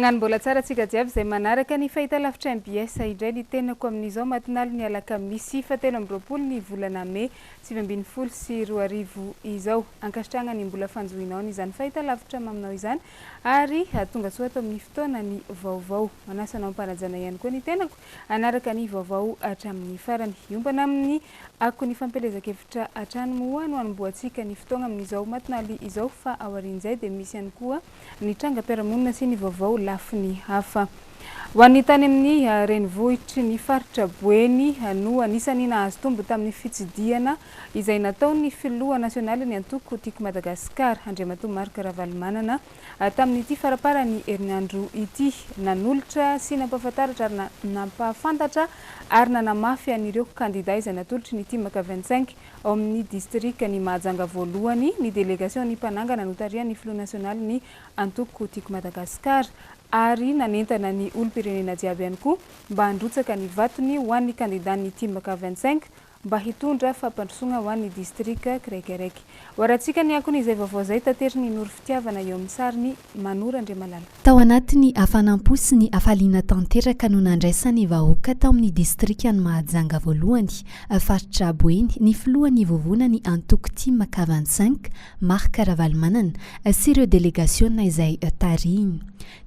Magnano mbola tsara tsika jiaby izay manaraka ny fahitalavitra ny BS indray ny tenako amin'izao matinalo ny alakamisy fatelo amby roapolo ny volana May 2020 sy 2020 izao ankasitrahana ny mbola fanjohinao n'izany fahitalavitra maminao izany ary tonga soa atao amin'ny fotoana ny vaovao manasanao ampanajana ihany koa ny tenako anaraka ny vaovao hatramin'ny farany iombana amin'ny ako ny fampelezakevitra hatrany moa no anomboantsika ny fotoana amin'izao matinaly izao fa aorian'izay dia misy ihany koa ny tranga-piarahamonina sy ny vaovao lafy ny hafa. Ho an'ny tany amin'ny renivohitry ny faritra Boeny no anisany nahazo tombo tamin'ny fitsidiana izay nataon'ny filoha nasionaly ny antoko tiako Madagasikara Andriamatoa Marc Ravalomanana tamin'ity faraparany herinandro ity nanolotra sy nampahafantaratra ary nampahafantatra ary nanamafy an'ireo kandida izay natolotry ny timaka 25 ao amin'ny distrika ny Mahajanga voalohany ny délégation ny mpanangana notarian'ny filoha nasionaly ny antoko tiako Madagasikara ary nanentana ny olom-pirenena jiaby ihany koa mba handrotsaka ny vatony ho an'ny kandidan'ny timaka 25 mba hitondra fampandrosoana ho an'ny distrika kiraikiraiky. Hoaratsika ny akony izay vaovao izay tateriny noro fitiavana eo amin'ny sariny Manora Andriamalala. Tao anatin'ny hafanam-po sy ny hafaliana tanteraka no nandraisany vahoaka tao amin'ny distrika ny Mahajanga voalohany faritra Boeny ny filohan'ny vovona ny antoko timaka 25 Marc Ravalomanana sy ireo délégation izay tarihiny.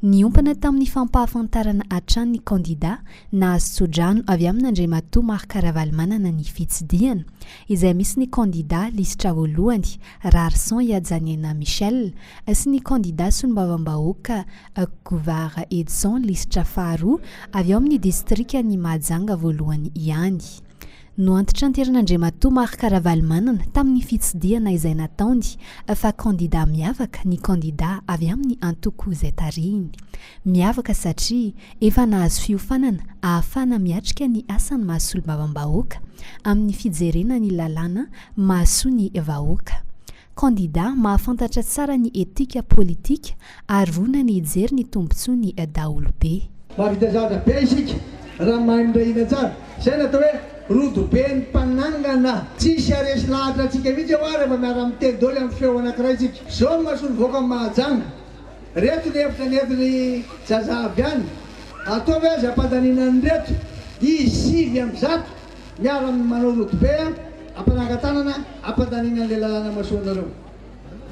Niompana tamin'ny fampahafantarana hatrany ny kandida nahazo tsodrano avy amin'Andriamatoa Marc Ravalomanana ny fitsidiana izay misy ny kandida lisitra voalohany Rarson Yajaniana Michel sy ny kandida solombavam-bahoaka Gouvard Edson lisitra faharoa avy amin'ny distrika ny Mahajanga voalohany ihany. No antitra an-teran'Andriamatoa Marc Ravalomanana tamin'ny fitsidiana izay nataony fa kandida miavaka ny kandida avy amin'ny antoko izay tarihiny. Miavaka satria efa nahazo fiofanana ahafana miatrika ny asany mahasolombavambahoaka amin'ny fijerena ny lalàna mahasoa ny vahoaka. Kandida mahafantatra tsara ny etika politika ary rona ny hijery ny tombontsoa ny daholobe. Mahavita be isika raha mahay tsara izay natao hoe rodoben'ny mpanangana tsisy aresy lahatra atsika mihitsy ao rehefa miara miteny daholo amin'ny feo anankiray tsika zao no mahasoa nivoaka amin'ny Mahajanga reto ny hevitra nentiny zazavy any ataovy azy ampadanianany reto izy 5 amby 100 miara manao rodobe ampanangan-tanana ampadanianan'le lalàna mahasoa anareo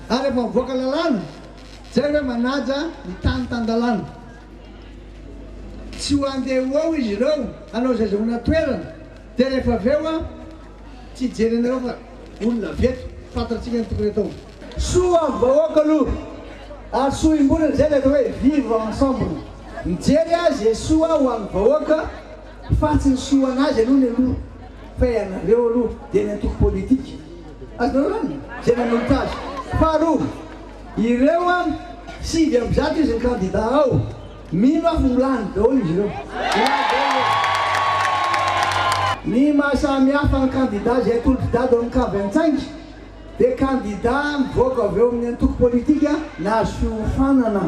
ary rehefa mivoaka lalàna zay hoe manaja ny tany-tandalàna tsy ho andeha ao izy ireo anao zazahoana toerana dia rehefa avy eo tsy jery anareo fa olona veto fantatsika ny tokony atao soa amin'ny vahoaka aloha ary soa imborana zay le atao hoe vivre ensemble mijery azy soa ho amin'ny vahoaka fa tsy ny soa anazy aloha ny aloha fa ianareo aloha dia ny antoko politika azonareo rany zay nanolotra azy faharoa ireo 5 amby 100 izy ny kandida ao mino afo milany daholo izy ireo ny mahasamy hafa ny kandida zay tolotry-dady ao amin'ny K25 dia kandida mivoaka avy eo amin'ny antoko politika nahazo fiofanana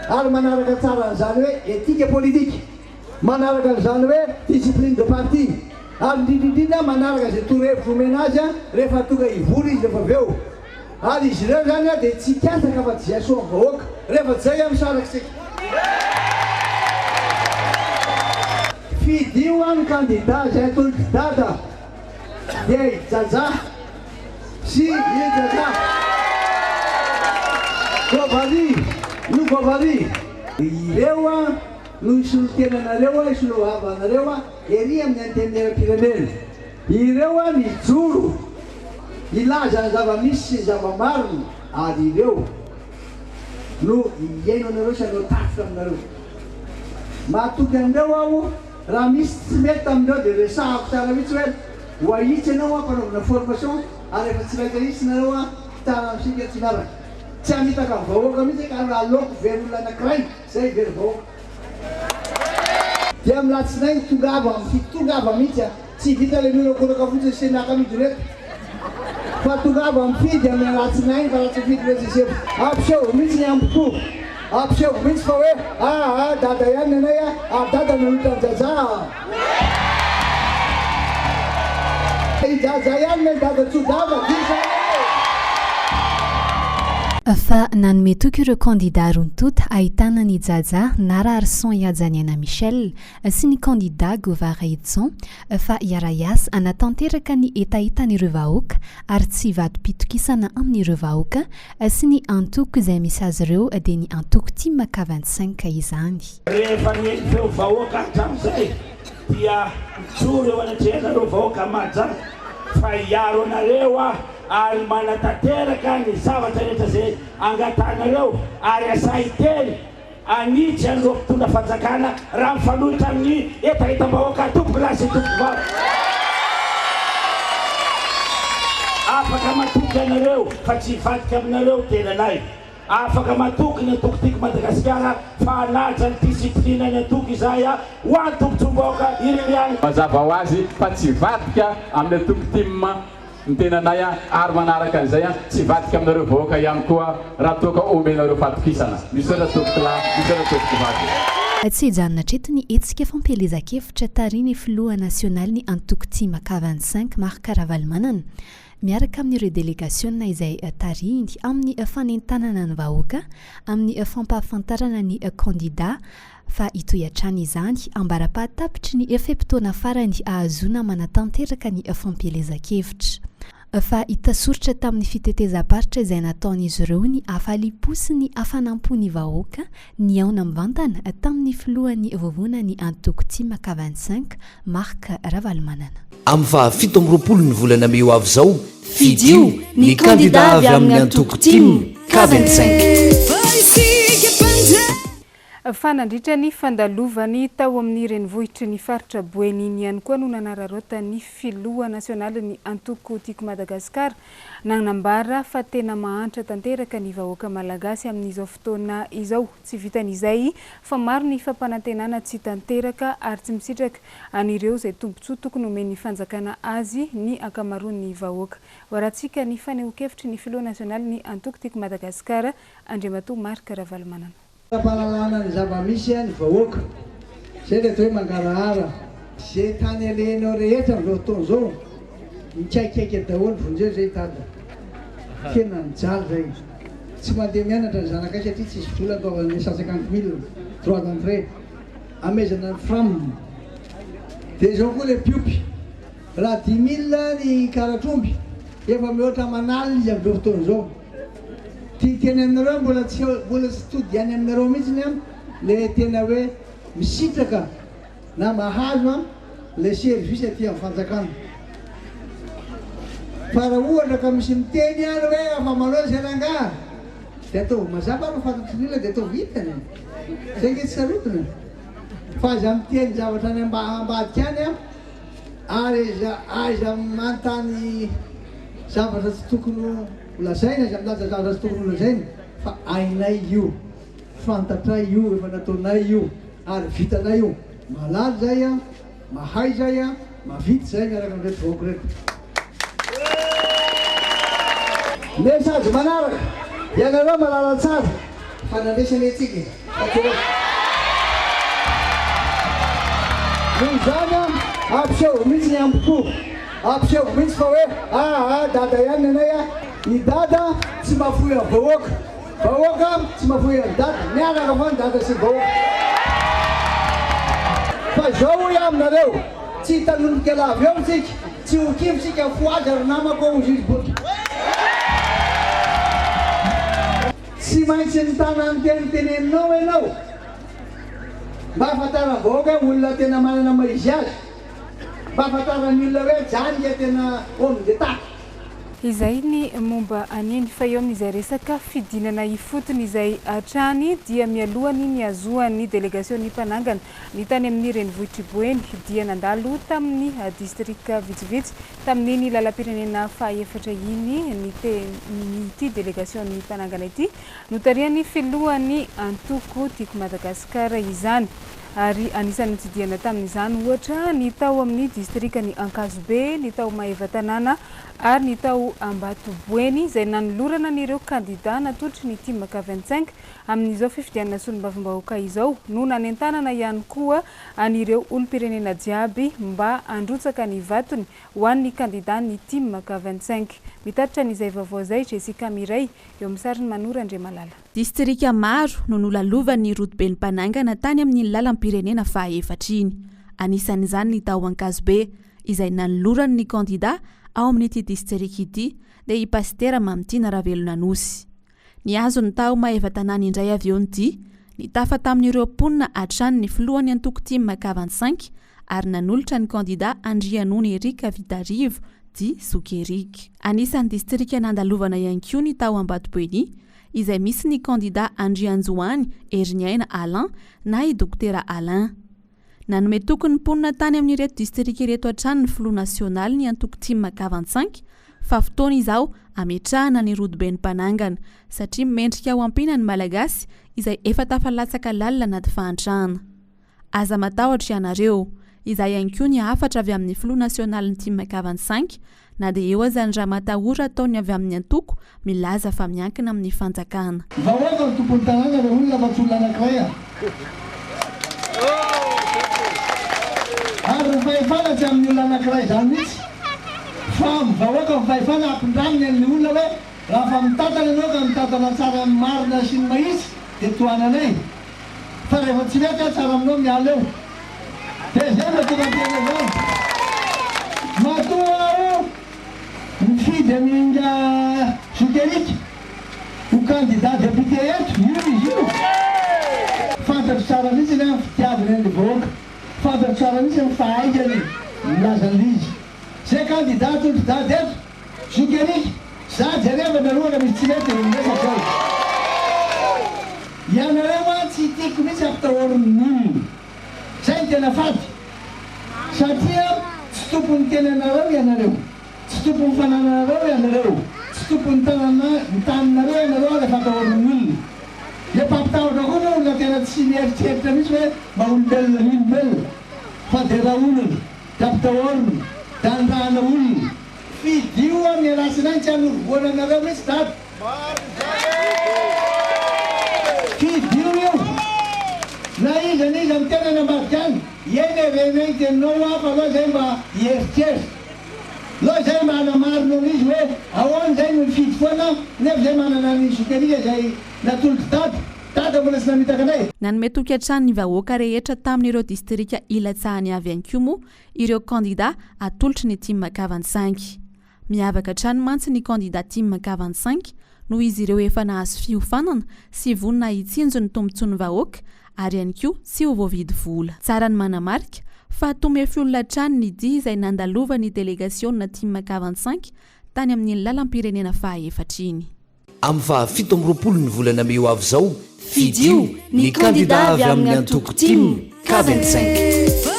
ary manaraka tsara an'izany hoe etika politika manaraka an'izany hoe discipline de parti ary indrindrindrindra manaraka zay torohevitra omena azy rehefa tonga hivory izy rehefa avy eo ary izy ireo zany dia tsy kiasaka fa tsy zay soa amin'ny vahoaka rehefa zay misaraka sika fidio amin'ny kandida zay tolotry-dada dia ijaja sy ijaja govaly ireo no isolotenanareo isolohavanareo ery amin'ny antenera-pirenena ireo mijoro ilaza ny zava-misy sy zava-marina ary ireo no iaino anareo sy anao tafotra aminareo mahatoky an'ireo aho raha misy tsy mety amin'ireo dia resahako tsara mihitsy hoe ho ahitsy ianao mpanaovana formation ary efa tsy raika hisy nareo tara amitsika tsy miaraka tsy hamitaka amin'ny vahoaka mihitsy ka raha aloako veryolona anankiray zay very vahoaka dia amin'ny latsinainy tongava amin'ny fitongava mihitsy tsy vita le mionakoraka fotsiny sy miaka midy reto fa tongava amin'ny fidy amin'ny latsinainy fa raha tsy fidy reto izy ampiseho mihitsy ny amboko ampiseho mihitsy fa hoe dada ihany anay dada nanolotra jaja ijaja ihany nay dada tsodava fa nanome toky ireo kandida rontota ahitana ny jaja Nararson Yajaniana Michel sy ny kandida Govara Edson fa iaraiasa anatanteraka ny etahitan'ireo vahoaka ary tsy vatom-pitokisana amin'ireo vahoaka sy ny antoko izay misy azy ireo dia ny antoko Team K25 izany. Rehefa ny feo vahoaka hatramin'izay dia tsoro eo anatrehana vahoaka majaka fa iaro anareo ary manatanteraka ny zavatra rehetra zay angatanareo ary asaiteny anitsy an'ireo mpitondra fanjakana raha mifanohitra amin'ny etahitam-bahoaka tompo lasy tompo vao afaka matoky anareo fa tsy vadika aminareo tenanay afaka matoky ny antoko tiako Madagasikara fa anaja ny disiplinina ny antoko izay ho any tompotsomboka iririany mazava ho azy fa tsy vadika amin'ny antoko Team ny tenanay ary manaraka an'izay tsy vadika aminareo vahoaka ihany koa raha toka omenareo fatokisana misy tokola misy tokovaty. Tsy hijanona treto ny etsika fampelezakevitra tariany filoha nasionaly ny antoko Team K25 Marc Ravalomanana miaraka amin'ireo délégationna izay tariny amin'ny fanentanana ny vahoaka amin'ny fampahafantarana ny kandida fa itoyatrany izany ambara-pahatapitry ny efem-potoana farany ahazona manatanteraka ny fampelezakevitra fa hitasoritra tamin'ny fitetezam-paritra izay nataon'izy ireo ny afaliposy ny afanampo-ny vahoaka ny aona mivantana tamin'ny filohan'ny vovona ny antoko Team K25 Marc Ravalomanana. Amin'ny fahafito amby roapolo ny volana May avy izao fidio ny kandida avy amin'ny antoko Team K25. Fanandritra ny fandalovany tao amin'ny renivohitry ny faritra Boeniny ihany koa no nanararota ny filoha nasionaly ny antoko tiako Madagasikara nanambara fa tena mahantra tanteraka ny vahoaka malagasy amin'izao fotoana izao tsy vitan'izay fa maro ny fampanantenana tsy tanteraka ary tsy misitraka an'ireo izay tombontsoa tokony omeny fanjakana azy ny akamaroan'ny vahoaka horantsika ny fanehoan-kevitry ny filoha nasionaly ny antoko tiako Madagasikara Andriamatoa Marc Ravalomanana. Palalana ny zava-misy ny vahoaka zay le hoe mangarahara zay tany alenao rehetra amin'izao fotoana zao mikaikaiky daholo vonjeo zay tada tena mijaly zay tsy mandeha mianatra ny zanakay satria tsisy vola ataovany 150 000 droit d'entrée amezana ny fram dia zao koa le piopy raha 10 000 ny karatromby efa mihoatra manaly izy amin'izao fotoana zao teny aminareo mbola tsy todiany aminareo mihitsy le tena hoe misitraka na mahazo le service aty amin'ny fanjakana fa raha ohatra ka misy miteny ary hoe afa manao zeranga dia atao mazava ro fatatrin'ila dia atao vitany zay nge tsy sarotiny fa aza miteny zavatra any ambadika any ary aiza mantany zavatra tsy tokony lazaina izy amin'azy zavatra tsy tokony lazaina fa ainay io fantatray io efa nataonay io ary vitanay io malaly zay mahay zay mavity zay miaraka amin'reto vahoaka reto message manaraka ianareo malala tsara fa nandesany atsika noho zany ampiseho mihitsy ny amboko ampiseho mihitsy fa hoe dada ihany anay ny dada tsy mafoy amin'ny vahoaka tsy mafoy amin'ny dada miaraka fa ny dada sy vahoaka fa zao aminareo tsy hitanondrika lavy eo tsika tsy hokivitsika foazy ary namako ao izy boky tsy maintsy nitana ny teniteneninao ianao mba afatara vahoaka olona tena manana maizy azy mba afatarany olona hoe janika tena omideta izay ny momba aniny fa eo amin'izay resaka fidinana ifotony izay atrany dia mialohany ny azohan'ny délégation-ny mpanangana ny tany amin'ny renivohitry Boeny dia nandalo tamin'ny distrika vitsivitsy tamin'ny lalam-pirenena fahaefatra iny ity délégation-ny mpanangana ity notariany filohan'ny antoko tiako Madagasikara izany ary anisan'ny tsidiana tamin'izany ohatra ny tao amin'ny distrika ny Ankazobe ny tao Mahevatanana ary ny tao Ambatoboeny izay nanolorana an'ireo kandida natolotry ny timaka 25 amin'izao fifidianana solombavambahoaka izao no nanentanana ihany koa an'ireo olom-pirenena jiaby mba androtsaka ny vatony ho an'ny kandida ny timaka 25 mitatitra n'izay vaovao izay Jessica Miray eo amin'ny sariny Manora Andriamalala. Distrika maro no nolalovan'ny Rotoben'ny Mpanangana tany amin'ny lalam-pirenena fahaefatra iny. Anisan'izany ny tao Ankazobe izay nanolorany ny kandida ao amin'ity distrika ity dia i Pastera Mamtina Ravelonan'Osy. Ny azo ny tao Maevatanana indray avy eo ny nitafa tamin'ireo mponina hatrany ny filohan'ny antoko timaka 25 ary nanolotra ny kandida Andrianony Erika Vitarivo di Zokerik. Anisan'ny distrika nandalovana ihany koa ny tao Ambatoboeny izay misy ny kandida Andrianjoany Eriniaina Alain na i Dokotera Alain. Nanome tokony mponina tany amin'ireto distrika ireto hatrany ny filoha nasionaly ny antoko timaka 25 fa fotoana izao ametrahana ny Rotoben'ny Mpanangana satria mendrika ao ampina ny Malagasy izay efa tafalatsaka lalina anaty fahantrahana. Aza matahotra ianareo izay ihany koa ny hafatra avy amin'ny filoha nasionaly ny timaka 25 na dia eo aza ny raha matahora ataony avy amin'ny antoko milaza fa miankina amin'ny fanjakana. Vahoaka ny tompony tanàna re olona vatsola anankiray ary ny fahefana tsy amin'ny olona anankiray izany mihitsy fa vahoaka ny fahefana ampindraminy amin'ny olona hoe raha fa mitatana ianao ka mitatana tsara marina sy ny mahitsy dia toananay fa rehefa tsy mety tsara aminao miala eo dia zay matonatena zany matoa ao mifidy amin'inga Zokerika ho candidat député eto izy io fantatro tsara mihitsy ny fitiaviny an'le vahoaka fantatro tsara mihitsy ny fahaizany milaza an'izy zay candidat tolotidady eto Zokerika za jereva mialohana misy tsy mety resaka ao ianareo a tsy tiako mihitsy ampitahorin'olona zay ny tena fady satria tsy tompony tenanareo ianareo tsy tompony fananareo ianareo tsy tompony taninareo ianareo rehefa atahorin'olona le mpampitahotra koa no olona tena tsy mieritreritra mihitsy hoe mba olombelona olombelona fa dia raha olona da ampitahorina da andrahana olona fidio a miarasinany tsy hanorovoana anareo mihitsy dady fidio io na izy amin'ny tena nambadika any eny reneny teninao afa aloha zay mba hieritreritra loha zay mba hanamarina an'izy hoe ahoany zay no mifidy foana nefa zay manana ny Zokerika zay natoloky dady mbola tsy namitaka anay. Nanome toky hatrany ny vahoaka rehetra tamin'ireo distrika ilatsahany avy ihany koa moa ireo kandida atolotry ny timaka 25. Miavaka hatrany mantsy ny kandida timaka 25 noho izy ireo efa nahazo fiofanana sy vonina hitsinjo ny tombontsoan'ny vahoaka ary ihany koa sy ho voavidy vola. Tsara ny manamarika fa tome fiolona hatrany ny dia izay nandalova ny delegasiona timaka 25 tany amin'ny lalam-pirenena fahaefatra iny. Amin'ny fahafito amby roapolo ny volana May ho avy izao fidio ny kandida avy amin'ny antoko timaka 25.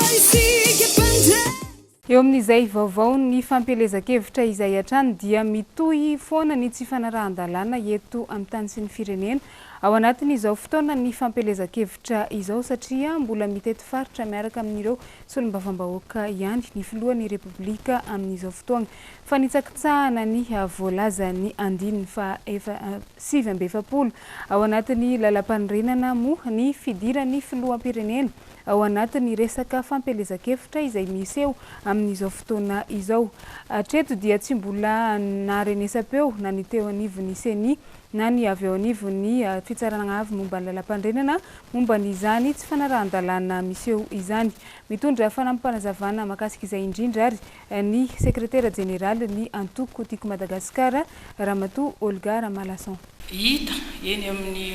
Eo amin'izay vaovao ny fampielezan-kevitra izay hatrany dia mitohy foana ny tsy fanarahan-dalàna eto amin'ny tany sy ny firenena ao anatin'izao fotoana ny fampielezan-kevitra izao satria mbola mitety faritra miaraka amin'ireo solombavambahoaka ihany ny filohan'ny repoblika amin'izao fotoana fa nitsakitsahana ny voalazany andininy fa 7 ao anatin'ny lalam-panorenana moa ny fidiran'ny filoham-pirenena ao anatin'ny resaka fampielezan-kevitra izay misy eo amin'izao fotoana izao. Hatreto dia tsy mbola naharenesapeo na ny teo anivon'ny seni na ny avy eo anivon'ny fitsarana avy momba ny lalam-pandrenana momba n'izany tsy fanarahan-dalàna misy eo izany. Mitondra fanampanazavana makasika izay indrindra ary ny sekretera jeneraly ny antoko tiako Madagasikara Ramatoa Olga Ramalason. Hita eny amin'ny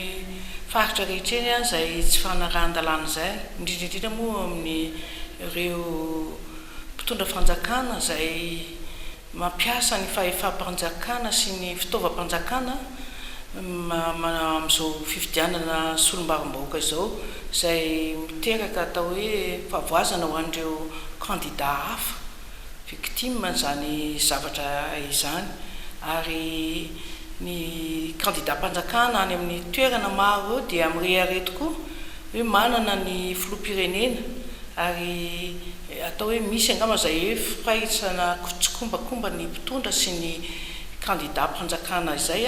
faritra rehetra eny izay tsy fanarahan-dalàna izay indrindrindrindra moa amin'ny ireo mpitondra fanjakana izay mampiasa ny fahefam-panjakana sy ny fitaovam-panjakana amin'izao fifidianana solombavambahoaka izao izay miteraka atao hoe favoazana ho an'ireo kandida hafa victime zany zavatra izany ary ny kandida-mpanjakana any amin'ny toerana maro dia mirehareto koa hoe manana ny filoham-pirenena ary atao hoe misy angama zay fahisana kotsikombakomba ny mpitondra sy ny candidat mpanjakana izay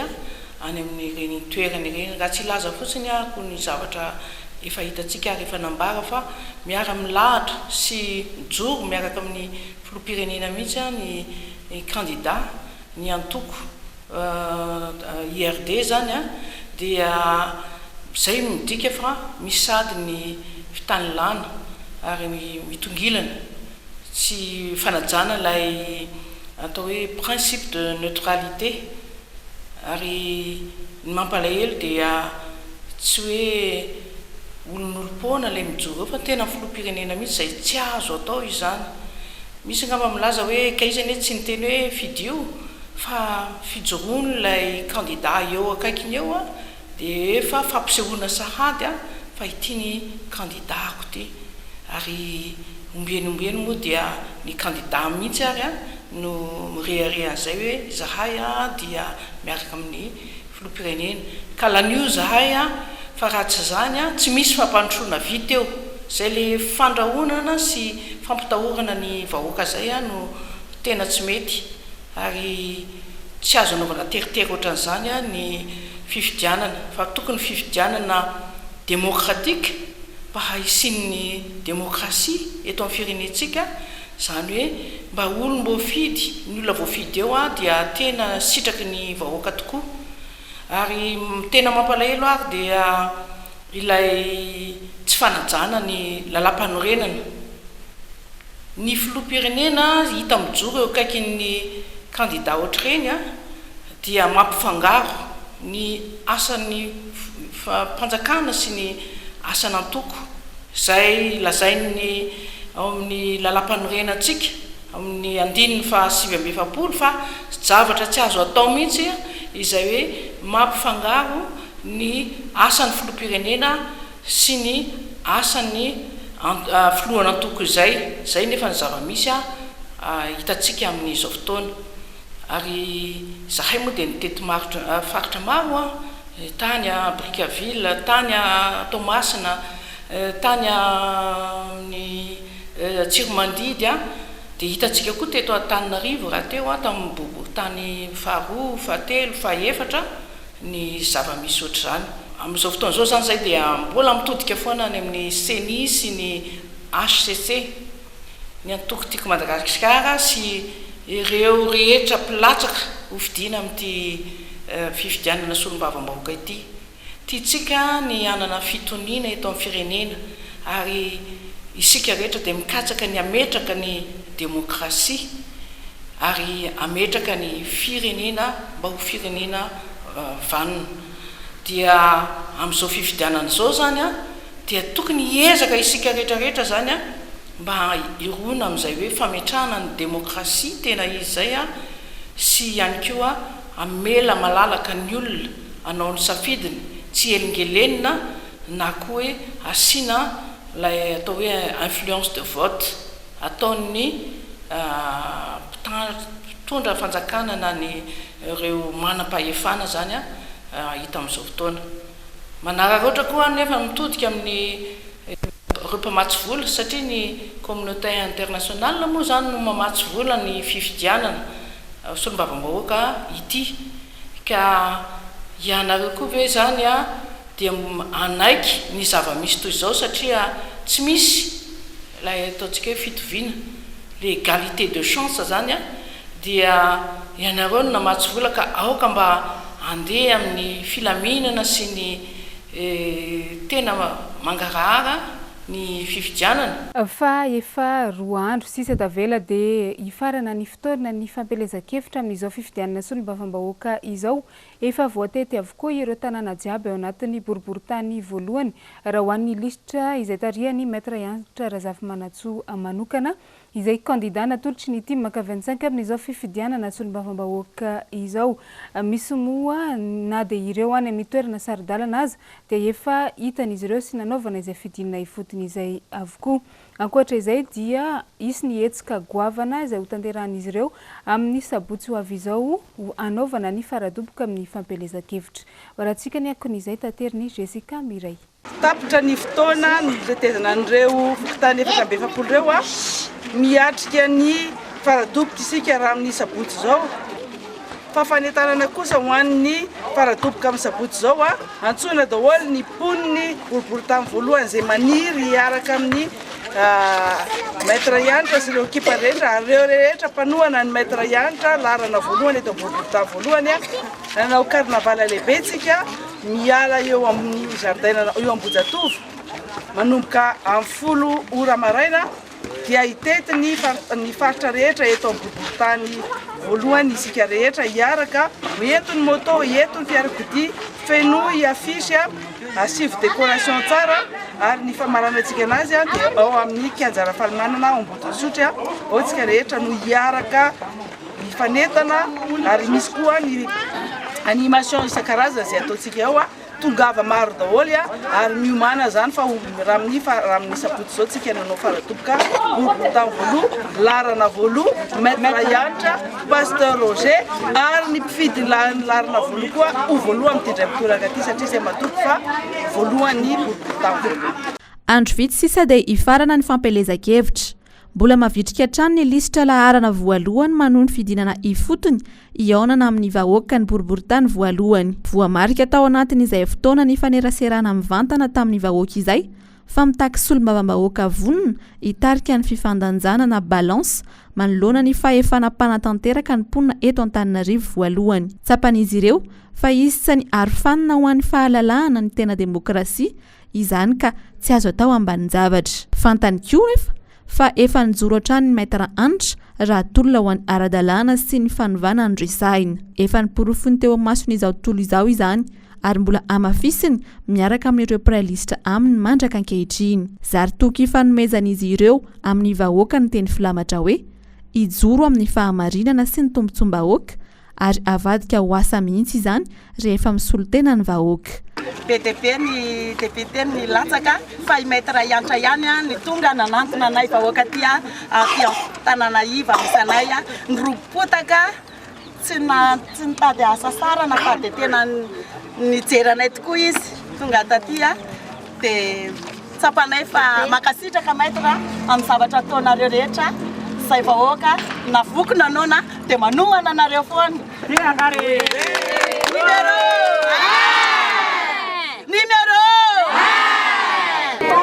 any amin'ny reny toerany reny raha tsy ilaza fotsiny ko ny zavatra efa hitatsika rehefa nambara fa miara milahatra sy mijoro miaraka amin'ny filoham-pirenena mihitsy ny candidat ny antoko IRD zany dia zay midika fa misady ny fitanilana ary mitongilana sy fanajana lay atao hoe principe de neutralité ary ny mampalahelo dia tsy hoe olon'olom-poana lay mijoro fa tena filoham-pirenena mihitsy zay tsy azo atao izany. Misy ngamba milaza hoe kaizany hoe tsy niteny hoe fidio fa fijoroany lay candidat eo akaikiny eo dia efa fampisehoana sahady fa ity ny candidatko ty ary ombieny moa dia ny candidat mihitsy ary no mireharehan'izay hoe zahay dia miaraka amin'ny filoham-pirenena ka lanio zahay fa raha tsy zany tsy misy fampandrosoana vita eo zay le fandrahonana sy fampitahorana ny vahoaka zay no tena tsy mety ary tsy azo anaovana teritery ohatran'izany ny fifidianana fa tokony fifidianana démocratique mba haisin'ny démocratie eto amin'ny firenentsika zany hoe mba olona voafidy ny olona voafidy eo dia tena sitraky ny vahoaka tokoa ary tena mampalahelo ary dia ilay tsy fanajana ny lalam-panorenana ny filoham-pirenena hita mijoro eo akaikin'ny candidat ohatreny dia mampifangaro ny asan'ny mpanjakana sy ny asana antoko zay lazainy ao amin'ny lalam-panorena antsika amin'ny 1970 fa zavatra tsy azo atao mihitsy izay hoe mampifangaro ny asan'ny filoham-pirenena sy ny asan'ny filohana antoko zay nefa ny zava-misy hitatsika amin'izao fotoana ary zahay moa dia nitety faritra maro tany Brickaville, tany Tomasina, tany amin'ny Tsiromandidy dia hitatsika koa teto Antananarivo raha teo tamin'ny boriboritany faharoa, fahatelo, fahefatra ny zava-misy ohatr'izany. Amin'izao fotoana izao zany zay dia mbola mitodika foana any amin'ny CENI sy ny HCC ny antoko tiako Madagasikara sy ireo rehetra mpilatsaka hofidiana amin'ity fifidianana solombavam-bahoaka ity. Tiatsika ny anana fitoniana eto amin'ny firenena ary isika rehetra dia mikatsaka ny ametraka ny démocratie ary ametraka ny firenena mba ho firenena vanona. Dia amin'izao fifidianana izao zany dia tokony hiezaka isika rehetrarehetra zany mba irona amin'izay hoe fametrahana ny démocratie tena izy zay sy ihany koa amela malalaka ny olona anao ny safidiny tsy elingelenina na koa hoe asiana lay atao hoe influence de vote ataon'ny mpitondra fanjakana na ny ireo manam-pahefana zany hita amin'izao fotoana. Manaraka ohatra koa nefa mitodika amin'ny ireo mpamatsy vola satria ny communauté internationale moa zany no mamatsy vola ny fifidianana solombavam-bahoaka ity ka ianareo koa ve zany dia anaiky ny zava-misy toy izao satria tsy misy lay ataontsika hoe fitoviana le égalité de chance zany dia ianareo no namatsy vola ka aoka mba andeha amin'ny filaminana sy ny tena mangarahara ny fifidianana. Fa efa 2 andro sisa davela dia hifarana ny fotoana ny fampelezan-kevitra amin'izao fifidianana solombavam-bahoaka izao efa voatety avokoa ireo tanàna jiaby ao anatin'ny boriboritany voalohany raha ho an'ny lisitra izay tarihany maître Yantra Razafimanatsoa manokana izay candidat natolotry ny team maka 25 amin'izao fifidianana solombavam-bahoaka izao. Misy moa na dia ireo any amin'ny toerana saridalana aza dia efa hitan'izy ireo sy nanaovana izay fidinina ifotony ankoatran'izay avokoa. Ankoatra izay dia isy ny hetsika goavana izay ho tanterahan'izy ireo amin'ny sabotsy ho avy izao anaovana ny faradoboka amin'ny fampelezan-kevitra. Varatsika ny akon'izay tateriny Jessica Miray. Tapitra ny fotoana ny tetezana an'ireo fokontany efatra amby efapolo ireo miatrika ny faradoboka isika raha amin'ny sabotsy izao. Fafanentanana kosa ho an'ny faradoboka amin'ny sabotsy izao antsoina daholo ny poniny boriboritany voalohany izay maniry hiaraka amin'ny maître Yantra sy ireo kipa rehetra ary ireo rehetra mpanohana ny maître Yantra larana voalohany eto boriboritany voalohany nanao carnaval lehibe tsika miala eo amin'ny jardin eo Ambojatovo manomboka amin'ny 10 ora maraina dia hitety ny faritra rehetra eto Ambojatany voalohany isika rehetra hiaraka entony moto entony fiarakodia feno afisy asivy décoration tsara ary ny famaranantsika anazy dia ao amin'ny kianjara falimanana Ambodisotra ao tsika rehetra no hiaraka mifanetana ary misy koa ny animation isan-karazany izay ataontsika ao tongava maro daholo ary miomana zany fa raha amin'ny sabotsy zao tsika nanao faradoboka boriboritany voaloha larana voaloha maître Yantra pasteur Roger ary ny mpifidy larana voaloha koa ho voaloha amin'ny tendram-pitoraka aty satria izay matoky fa voalohany boriboritany voaloha. Andro vitsy sisa dia ifarana ny fampelezan-kevitra. Mbola mavitrika hatrany ny lisitra laharana voalohany manon fidinana ifotony iaonana amin'ny vahoaka ny boriboritany voalohany. Voamarika tao anatin'izay fotoana ny faneraserana mivantana tamin'ny vahoaka izay fa mitaky solombavam-bahoaka vonona hitarika ny fifandanjana balance manoloana ny fahefana mpanatanteraka ny mponina eto Antananarivo voalohany. Tsapan'izy ireo fa izy ny arofanina ho an'ny fahalalahana ny tena demokrasia izany ka tsy azo atao ambanin-javatra. Fantany koa fa efa nijoro hatrany ny maître Yantra raha tolona ho an'ny ara-dalàna sy ny fanovana ny resahina. Efa niporofony teo amasony izao tolo izao izany ary mbola amafisiny miaraka amin'ireo prailista aminy mandraka ankehitriny. Zary toky fanomezan'izy ireo amin'ny vahoaka ny teny filamatra hoe ijoro amin'ny fahamarinana sy ny tombontsom-bahoaka ary avadika ho asa mihitsy izany rehefa misolotena ny vahoaka. PDP ny député ny latsaka fa i maître Yantra ihany ny tonga nanantona anay vahoaka aty tanàna iva misy anay niropotaka tsy nitady asa sara na fa dia tena nijeranay tokoa izy tonga taty dia tsapanay fa makasitraka maître amin'ny zavatra ataonareo rehetra say vahoaka na voky nanona dia manohana anareo foana.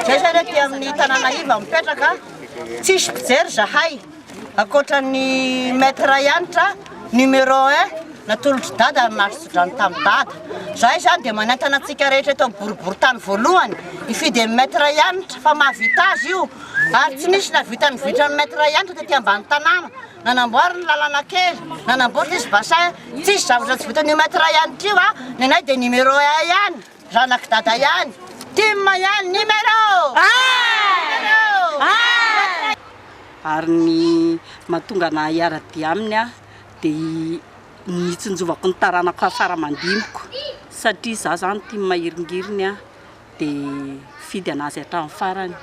Zay amin'ny tanàna iva mipetraka tsisy mpijery zahay ankoatran'ny maître Yantra numéro 1 natolotry dada nasodrany tamin'ny dada. Zahay zany dia manentana antsika rehetra eto boriboritany voalohany ifidy amin'ny maître Yantra fa mahavita azy io ary tsy nisy navita ny vitra ny maître Yantra tetỳ ambany tanàna nanamboary ny lalana kely nanamboatra izy basay tsisy zavatra tsy vitan'ny maître Yantra io ny anay dia numéro 1 ihany ranaky dada ihany timma ihany numéro ary ny mahatonga na hiara-dia aminy dia nitsinjovako ny taranako afara mandimiko satria za zany tia mahiringiriny dia fidy anazy hatramin'ny farany.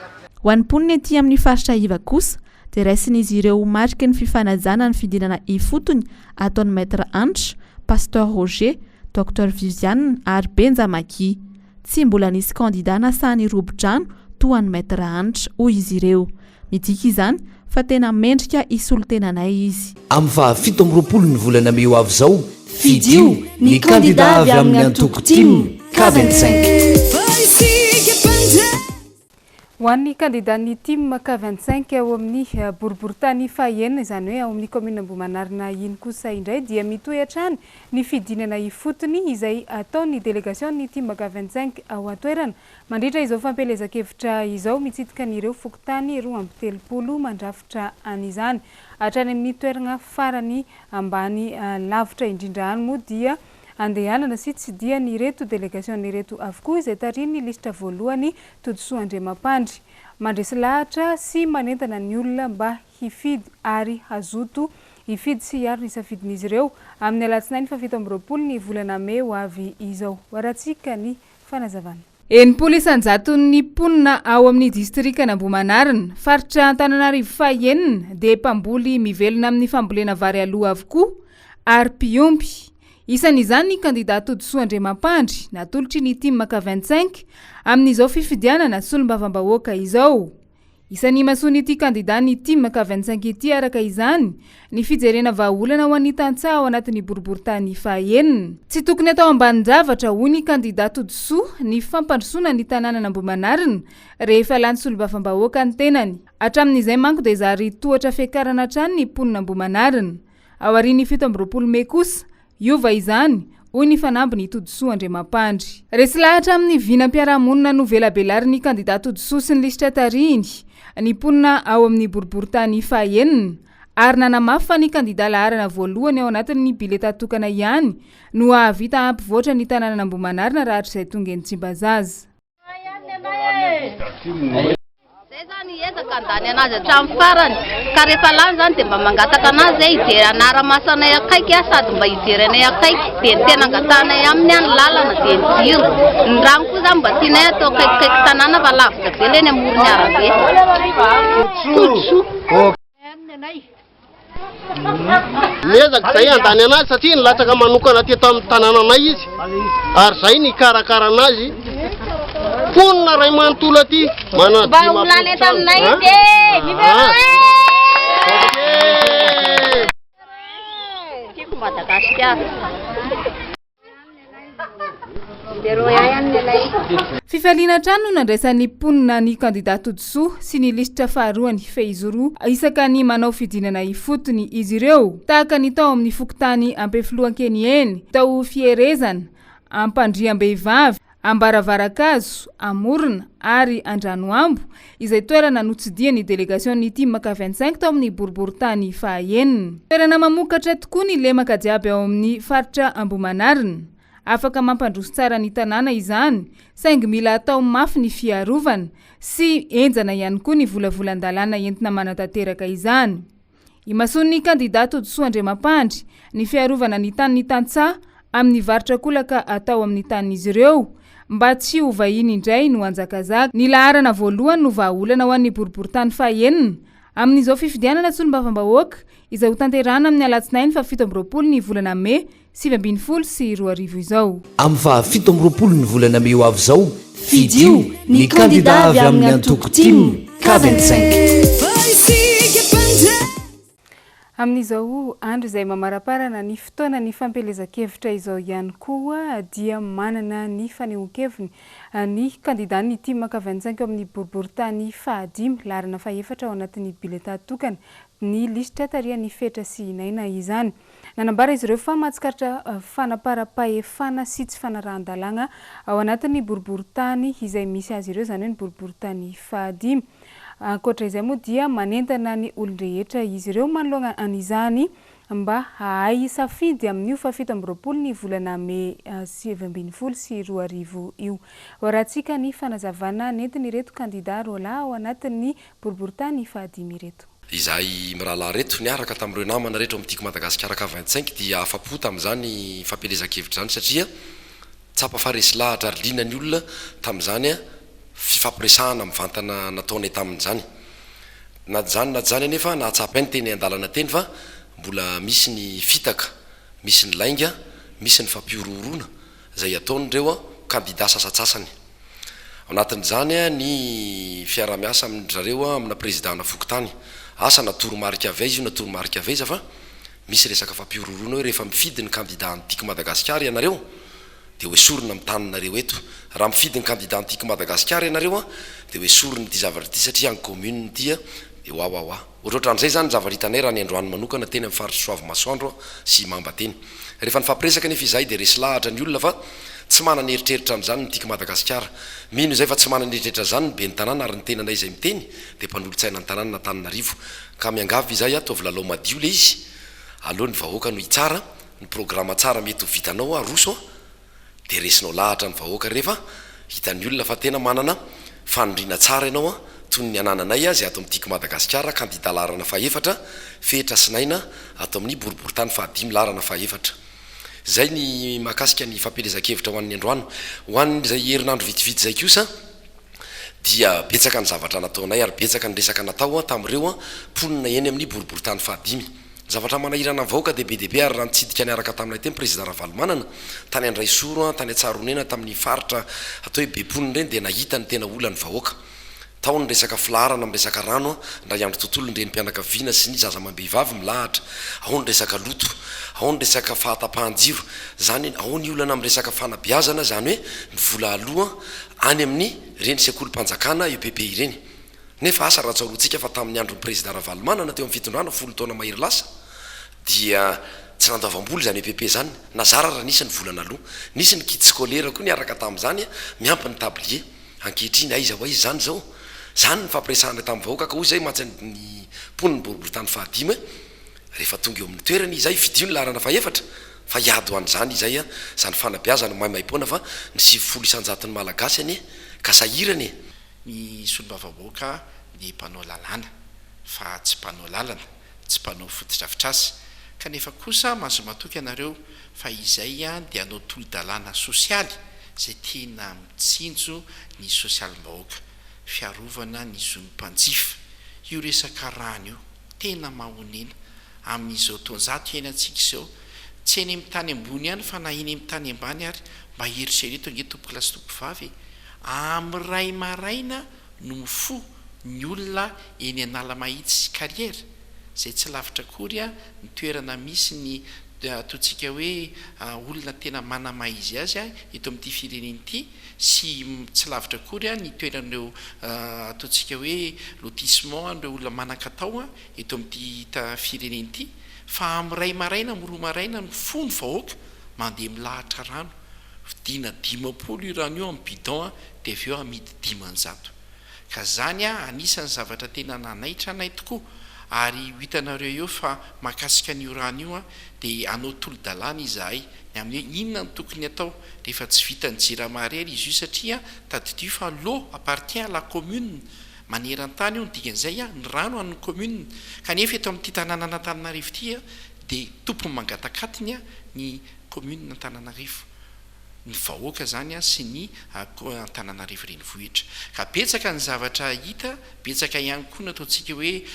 Ho an'ny mponina ety amin'ny faritra iva kosa dia raisin'izy ireo marika ny fifanajana ny fidinana ifotony ataon'ny maître Yantra, pasteur Roger, docteur Viviane ary Benjamaki. Tsy mbola nisy kandida nasahany robo-drano toa ny maître Yantra hoy izy ireo. Midika izany fa tena mendrika isolotenanay izy. Amin'ny 17 ny volana May avy izao fidio ny kandida avy amin'ny antoko timy K25. Ho an'ny kandidan'ny team K25 ao amin'ny boriboritany fahaenina izany hoe ao amin'ny commune Ambohimanarina iny kosa indray dia mitohy hatrany ny fidinana ifotony izay ataon'ny délégation-ny team K25 ao atoerana mandritra izao fampelezan-kevitra izao mitsidika an'ireo fokontany 230 mandrafitra an'izany hatrany amin'ny toerana farany ambany lavitra indrindra any moa dia andehanana sy tsidiany ireto délégation ireto avokoa izay tariny listra voalohany Todosoa Andriamampandry mandresy lahatra sy manentana ny olona mba hifidy ary hazoto hifidy sy hiaro ny safidin'izy ireo amin'ny alatsinainy 17 ny volana May ho avy izao. Waratsika ny fanazavana. Enimpolo isanjaton'ny mponina ao amin'ny distrika n'Ambohimanarina faritra Antananarivo fahaenina dia mpamboly mivelona amin'ny fambolena vary aloha avokoa ary mpiompy. Isan'izany ny kandidat Todisoa Andriamampandry natolotry ny Timaka 25 amin'izao fifidianana solombavambahoaka izao. Isan'ny mahasoa ity kandidat ny Timaka 25 ity araka izany ny fijerena vahaolana ho an'ny tantsaha ao anatin'ny boriboritany fahaenina. Tsy tokony atao ambanin-javatra hoy ny kandidat Todisoa ny fampandrosoana ny tanàna n'Ambohimanarina rehefa lany solombavambahoaka ny tenany. Hatramin'izay manko dia zary tohatra fiakarana hatrany ny mponina Ambohimanarina. Ao aorian'ny 17 Mey kosa iova izany hoy ny fanambiny Todisoa Andriamampandry. Resy lahatra amin'ny vinam-piarahamonina no velabelarin'ny kandidat Todisoa sy ny lisitra tarihiny ny mponina ao amin'ny boriboritany fahaenina ary nanamafy fa ny kandidat laharana voalohany ao anatin'ny bileta tokana ihany no ahavita ampivoatra ny tanàna n'Ambohimanarina raha hatrizay tonga eny Tsimbazaza. Zany ezaka andany anazy hatramin'ny farany ka rehefa lany zany dia mba mangataka anazy hijery anara-masanay akaiky sady mba hijerenay akaiky dia ny tena angatanay aminy any lalana dia ny jiro. Ny rano koa zany mba tianay atao kaikikaiky tanàna fa lavitra be leny amorony arabe. Ezaka zay andany anazy satria nilatsaka manokana teto amin'ny tanànanay izy ary zay ny karakara anazy. Ponina ray manontolo aty mana mba olana eto aminay izy tiako Madagasikara. Fifaliana trano nandraisan'ny mponina ny kandidat Todisoa sy ny lisitra faharoany Feizoro isaka ny manao fidinana ifotony izy ireo tahaka ny tao amin'ny fokontany Ampefilohankeny eny, tao fierezana, Ampandriam-behivavy, Ambaravarakazo, Amorona ary Andranoambo izay toerana notsidian'ny delegation'ny Timaka 25 tao amin'ny boriboritany fahaenina. Toerana mamokatra tokoa ny lemaka jiaby ao amin'ny faritra Ambohimanarina. Afaka mampandroso tsara ny tanàna izany, saingy mila atao mafy ny fiarovana sy enjana ihany koa ny volavolan-dalàna entina manatanteraka izany. Imasoa ny kandidat Todisoa Andriamampandry ny fiarovana ny tany ny tantsaha amin'ny varitra kolaka atao amin'ny tanin'izy ireo mba tsy ho vahiny indray no anjakazaka. Ny laharana voalohany no vahaolana ho an'ny boriboritany fahaenina amin'izao fifidianana solombavambahoaka izay ho tanterahana amin'ny alatsinainy fa 17 ny volana Mey 2020 sy 2020 izao. Amin'ny fa 17 ny volana Mey avy izao fidio ny kandidat avy amin'ny antoko Tim K25. Amin'izao andro izay mamaraparana ny fotoana ny fampelezan-kevitra izao ihany koa dia manana ny fanehoan-keviny ny kandidat ny Timaka 25 amin'ny boriboritany fahadimy laharana fahaefatra ao anatin'ny bileta tokana ny lisitra tarihan'ny fetra sy inaina izany. Nanambara izy ireo fa mahatsikaritra fanapara-pahefana sy tsy fanarahan-dalàna ao anatin'ny boriboritany izay misy azy ireo zany hoe ny boriboritany fahadimy. Ankoatra izay moa dia manentana ny olon-drehetra izy ireo manoloana an'izany mba hahay safidy amin'io fa 17 ny volana Mey 2020 sy 2020 io. Horantsika ny fanazavana nentin' ireto kandidat roalahy ao anatin'ny boriboritany fahadimy ireto. Izahay mirahalahy reto niaraka tamin'ireo namana rehetra amin'itiako Madagasikara K25 dia afapo tamin'izany fampelezan-kevitra zany satria tsapa faresy lahatra ary lina ny olona tamin'izany fifampiresahana mivantana nataonay tamin'izany. Na zany anefa nahatsapa ny teny andalana teny fa mbola misy ny fitaka, misy ny lainga, misy ny fampiororona zay ataon'ireo kandidat sasatsasany. Anatin'izany ny fiara-miasa amin'zareo amina président fokontany. Asa natoromarika avy izy io natoromarika avy izy fa misy resaka fampiororona hoe rehefa mifidy ny kandidat antiky Madagasikara ianareo dia hoe sorona amin'ny taninareo eto. Raha mifidy ny kandidat antiky Madagasikara ianareo dia hoe sorona ity zavatra ity satria ny commune ity dia oaoaoa. Ohatrohatran'izay zany zavatra hitanay raha ny androany manokana teny amin'ny faritra Soavimasoandro sy Mambateny. Rehefa nifapiresaka nefa izay dia resy lahatra ny olona fa tsy manana eritreritra amin'izany ny tiky Madagasikara. Mino izay fa tsy manana eritreritra zany be ny tanàna ary ny tenanay izay miteny dia mpanolotsaina ny tanàna na Antananarivo. Ka miangavy izay ato lalao madio le izy. Aleo ny vahoaka no hitsara, ny programa tsara mety ho vitanao roso dia resinao lahatra ny vahoaka rehefa hitan'ny olona fa tena manana fanondrina tsara ianao toy ny anananay azy ato amin'ny tiky Madagasikara kandidat laharana fahaefatra fehitra sinaina ato amin'ny boriboritany fahadimy laharana fahaefatra. zay ny mahakasika ny fampelezan-kevitra ho an'ny androano ho an'ny zay herinandro vitivity zay kosa dia betsaka ny zavatra nataonay ary betsaka ny resaka natao tamin'ireo ponina eny amin'ny boriboritany fahadimy zavatra manahirana vahoaka debe ary raha nitsidika niaraka taminay teny président Ravalomanana tany andray soro tany atsaronena tamin'ny faritra atao hoe beponiny reny dia nahita ny tena olany vahoaka tao ny resaka filarana amin'ny resaka rano ndray andro tontolo ny reny mpianakaviana sy ny zaza mambehivavy milahatra ao ny resaka loto ao ny resaka fahatapahan-jiro zany ao ny olana amin'ny resaka fanabiazana zany hoe ny vola aloha any amin'ny reny sekolim-panjakana EPP ireny nefa asa raha tsaroantsika fa tamin'ny andron'ny président Ravalomanana teo amin'ny fitondrana 10 taona mahery lasa dia tsy nandoavam-boly zany EPP zany nazara raha nisy ny volana aloha nisy ny kit scolaire koa niaraka tamin'izany miampy ny tablier ankehitriny aiza ho izy zany zao zany ny fampiresahana tamin'ny vahoaka ka hoy zay matsy ny poniny boriboritany fahadimy rehefa tonga eo amin'ny toerany izay vidio ny larana faefatra fa iady ho an'izany izay zany fanabiazana maimaimpona fa ny 7 isanjaton'ny malagasy any ka sahirany ny solom-bavavoaka dia mpanao lalàna fa tsy mpanao lalana tsy mpanao fotodrafitrasy kanefa kosa mahazo matoky ianareo fa izay dia anao tolo-dalàna sosialy zay tena mitsinjo ny sosialim-bahoaka fiarovana ny zon'ny mpanjifa io resaka rano io tena mahonena amin'izao taonjato eny antsika izao tsy eny amin'ny tany ambony ihany fa na eny amin'ny tany ambany ary mba heritrereto ange tompokilasy tompovavy amin'ny ray maraina no mifo ny olona eny analamahitsy carrière zay tsy lavitra kory ny toerana misy ny ataontsika hoe olona tena manamaizy azy eto amin'ity fireneny ity sy tsy lavitra kory ny toeran'ireo ataontsika hoe lotissement an'ireo olona manan-katao eto amin'ity fireneny ity fa amin'ny ray maraina miroa maraina no fony vahoaka mandeha milahatra rano vidina 10 io rano io amin'ny bidon dia avy eo amidy 10 ka zany anisan'ny zavatra tena nanaitra anay tokoa ary hitanareo eo fa mahakasika an'io rano io dia anao tolo-dalàna izahay ny amin'ny hoe inona ny tokony atao rehefa tsy vita ny jiramarery izy io satria tadidio fa l'eau appartient à la commune maneran-tany io ny dikan'izay ny rano an'ny commune kanefa eto amin'ity tanàna Antananarivo ity dia tompony mangatakatiny ny commune Antananarivo ny vahoaka zany sy ny Antananarivo renivohitra ka betsaka ny zavatra hita betsaka ihany koa nataontsika hoe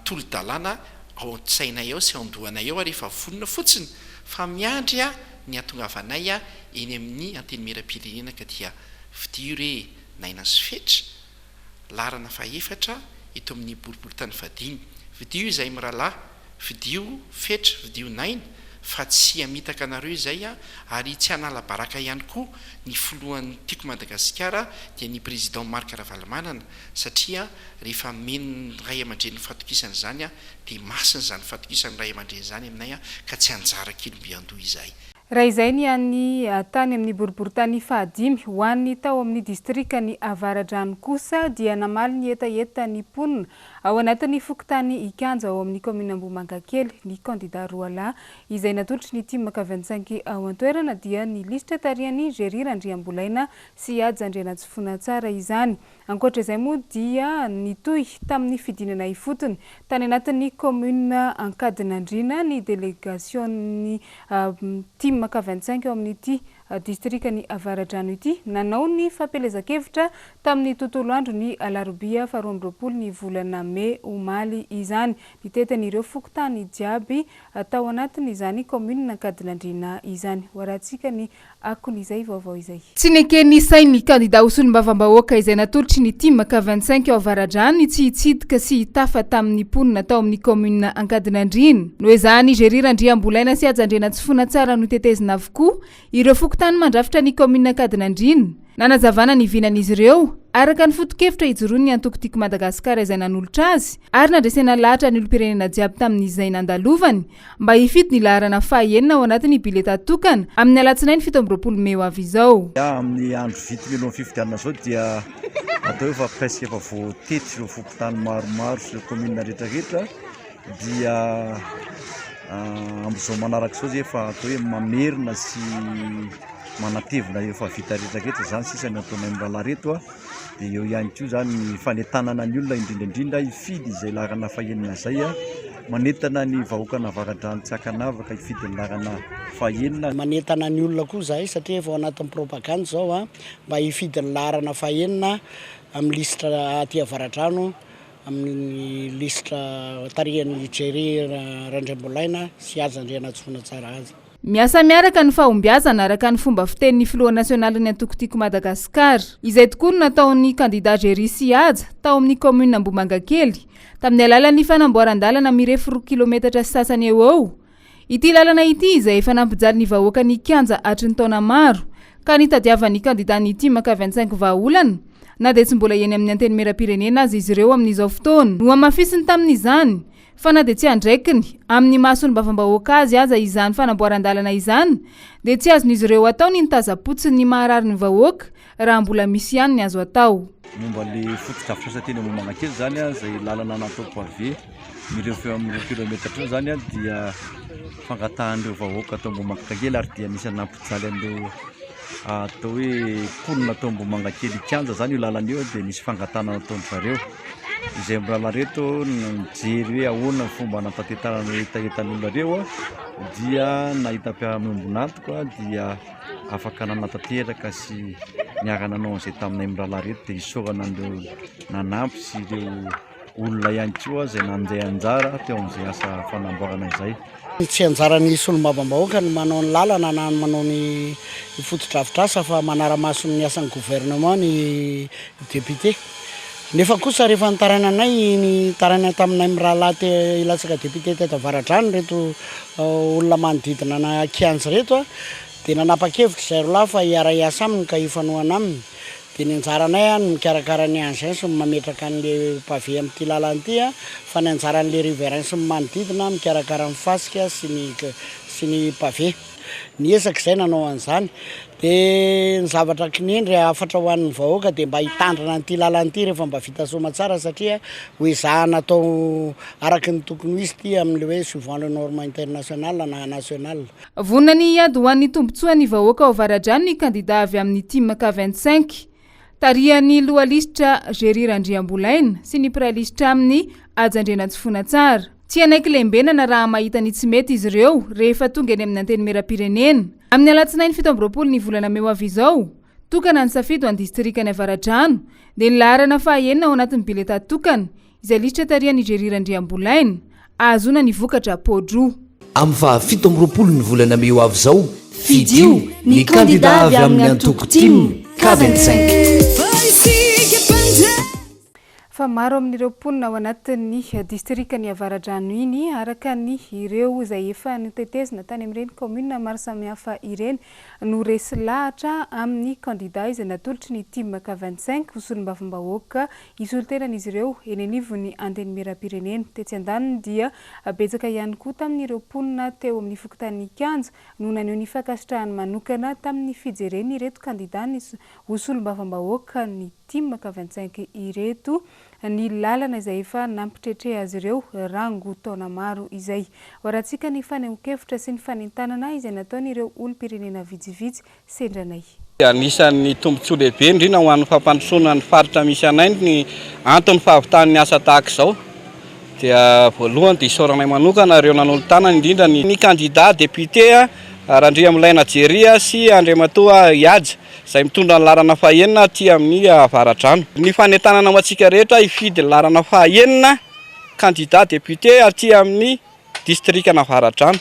tolo-dalàna ao an-tsainay ao sy andohanay ao rehefa vonona fotsiny fa miandry ny atongavanay eny amin'ny antenimeram-pirenena ka dia vidio re naina sy fetra larana faefatra eto amin'ny boriboritany fahadimy vidio izay miralahy vidio fetra vidio naina fa tsy hamitaka anareo izay ary tsy hanala baraka ihany koa ny filohan'ny tiako Madagasikara dia ny président Marc Ravalomanana satria rehefa meno ray aman-dren'ny fatokisana zany dia masina zany fatokisany ray aman-dreny zany aminay ka tsy anjara kilomby andoha izay raha izay ny an'ny tany amin'ny boriboritany fahadimy ho an'ny tao amin'ny distrikany Avaradrano kosa dia namaly ny etaeta ny ponina ao anatin'ny fokontany Ikanja ao amin'ny commune Ambohimankakely ny candidat Roalahy izay natolotry ny team K25 ao an-toerana dia ny lisitra tarihan'ny Géry Randriambolaina sy Ady Andrianatsifona tsara izany ankoatra izay moa dia nitohy tamin'ny fidinana ifotony tany anatin'ny commune Ankadinandriana ny délégation ny team K25 ao amin'ity distrikany Avaradrano ity nanao ny fampelezan-kevitra tamin'ny tontolo andro ny alarobia 12 ny volana May omaly izany nitetan'ireo fokontany jiaby tao anatiny izany commune Ankadinandriana izany hoaratsika ny akon'izay vaovao izay tsy nekeny sainy candidat ho solombavam-bahoaka izay natolotry ny team K25 ao Avaradrano tsy hitsidika sy hitafa tamin'ny ponina tao amin'ny commune Ankadinandriana noho izany Géry Randriambolaina sy Ady Andrianatsifona tsara no tetezina avokoa ireo fokontany mandrafitra ny commune Ankadinandriana nanazavana ny vinan'izy ireo araka ny foto-kevitra hijoroany antoko tiako Madagasikara izay nanolotra azy ary nandresena lahatra ny olom-pirenena jiaby tamin'izay nandalovany mba hifidy ny laharana fahaenina ao anatin'ny bileta tokana amin'ny alatsinainy 17 May ho avy izao amin'ny andro vity milona fifidianana zao dia atao efa presque efa voatety ireo fokontany maromaro sy commune rehetrarehetra dia amin'izao manaraka izao zay efa atao hoe mamerina sy manatevina efa vita rehetrarehetra zany sisany ataonay mirahalahy reto dia eo ihany koa zany ny fanetanana ny olona indrindraindrindra hifidy izay laharana fahaenina izay manentana ny vahoaka navaradrano tsy akanavaka hifidy ny lalana fahenina. Manentana ny olona koa zahay satria efa ao anatin'ny propagande zao a mba hifidy ny larana fahenina amin'ny listra aty avaradrano amin'ny listra tarihan'ny Jerry Randriambolaina sy aza andrianatsoina tsara azy. Miasa miaraka ny fahombiazana araka ny fomba fitenin'ny filoha nasionaly ny Antokotiko Madagasikara izay tokoa no nataon'ny kandida Jerry Siaja tao amin'ny commune Ambomangakely tamin'ny alalan'ny fanamboaran-dalana mirefy 4 kilometatra sy sasany eo. Ity lalana ity izay efa nampijaly ny vahoaka ny kianja hatry ny taona maro ka nitadiavan'ny kandida ny Timaka 25 vahaolana na dia tsy mbola eny amin'ny anteny meram-pirenena azy izy ireo amin'izao fotoana no amafisiny tamin'izany fa na dia tsy andraikiny amin'ny masony mbavam-bahoaka azy aza izany fanamboaran-dalana izany dia tsy azon'izy ireo atao ny nitazapotsiny ny maharary ny vahoaka raha mbola misy ihany ny azo atao. Momba le fotodrafitrasa teny Ambomangakely zany a zay lalana natao pavé mirefy amin'ny kilometatra zany a dia fangatahan'ireo vahoaka atao Ambomangakely ary dia anisany nampijaly an'ireo atao hoe ponina atao Ambomangakely kianja zany io lalana io dia nisy fangatana nataon'ny zareo izay mirala reto nijery hoe ahoana ny fomba nampatetarana etaetan'olona reo dia nahita mpiambonantoka dia afaka nanatateraka sy niarana nanao an'izay taminay mirala reto dia isorana an'ireo nanampy sy ireo olona ihany koa izay nanjay anjara teo amin'izay asa fanamboarana izay. Tsy anjaran'ny solombavambahoaka ny manao ny lalana na manao ny fotodrafitrasa fa manara-maso ny asan'ny gouvernement ny député. Nefa kosa rehefa nitarainanay ny taraina taminay mirala te ilatsaka député teto avaradrano reto olona manodidina na kianja reto dia nanapa-kevitra zay roa fa hiara hiasa aminy ka hifanohana aminy dia ny anjaranay ny mikarakara ny an'izay sy mametraka an'le pavé amin'ity lalana ity fa ny anjaran'le riverain sy manodidina mikarakara ny fasika sy ny pavé. Niesaka izay nanao an'izany dia ny zavatra kinendry afatra ho an'ny vahoaka dia mba hitandrana an'ity lalana ity rehefa mba vita soma tsara satria ho ezahana atao araka ny tokony ho izy ity amin'le hoe suivant le norme international na national. Vonona ny hiady ho an'ny tombontsoa ny vahoaka ao avaradrano ny kandida avy amin'ny Timaka 25 tarihan'ny lohalisitra Jerry Randriambolaina sy ny prailisitra amin'ny Ajandrianatsofoina tsara. Tsy anaiky lembenana raha mahita ny tsy mety izy ireo rehefa tonga eny amin'ny anteny meram-pirenena. Amin'ny alatsinainy 17 ny volana May avy izao, tokana ny safidy ho an'ny distrikany Avaradrano dia ny laharana fahaenina ao anatin'ny bileta tokana izay lisitra tarihan'ny Jerry Randriambolaina ahazoana ny vokatra podro. Amin'ny faha 17 ny volana May avy izao, fidio ny kandida avy amin'ny Antokotimo K25. Fa maro amin'ireo mponina ao anatin'ny distrikany Avaradrano iny araka ny ireo izay efa nitetezina tany amin'ireny commune maro samihafa ireny no resy lahatra amin'ny kandida izay natolotry ny Timaka 25 ho solombavambahoaka isoltenan'izy ireo eny anivon'ny anteny meram-pirenena. Tetsy andaniny dia betsaka ihany koa tamin'ireo mponina teo amin'ny fokontany kianja no naneho ny fankasitrahany manokana tamin'ny fijereny ireto kandida ho solombavambahoaka ny Timaka 25 ireto ny lalana izay efa nampitretre azy ireo rango taona maro izay. Horantsika ny fanehoan-kevitra sy ny fanentanana izay nataon'ireo olom-pirenena vitsivitsy sendranay. Anisan'ny tombontsoa lehibe indrindra ho an'ny fampandrosoana ny faritra misy anay ny antony fahavitany asa tahaka izao dia voalohany dia isaoranay manokana ireo nanolo-tanana indrindra ny kandida député Randriambolaina Jerry sy Andriamatoa Ihaja izay mitondra ny larana fahaenina aty amin'ny Avaradrano. Ny fanentanana ho antsika rehetra hifidy ny larana fahaenina kandida député aty amin'ny distrikana Avaradrano.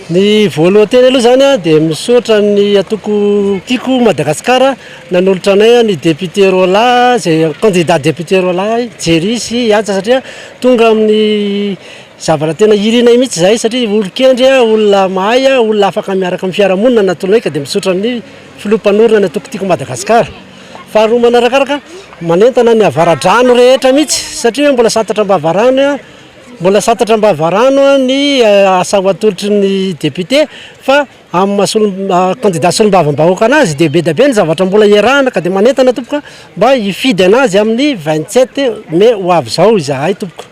Ny voalohany teny aloha zany dia misaotra ny atoko tiako Madagasikara nanolotra anay ny député Rola izay candidat député Rola Jerry sy Ihaja satria tonga amin'ny zavatra tena irinay mihitsy zahay satria olon-kendry olona mahay olona afaka miaraka amin'ny fiarahamonina natolonay ka dia misaotra ny filoha-mpanorona ny atoko tiako Madagasikara. Faharoa manarakaraka manentana ny Avaradrano rehetra mihitsy satria mbola satatra mbavarano ny asa ho atolotry ny député fa amin'ny candidat solombavambahoaka anazy dia be dia be ny zavatra mbola iarahana ka dia manentana tompoka mba hifidy anazy amin'ny 27 May ho avy izao izahay tompoka.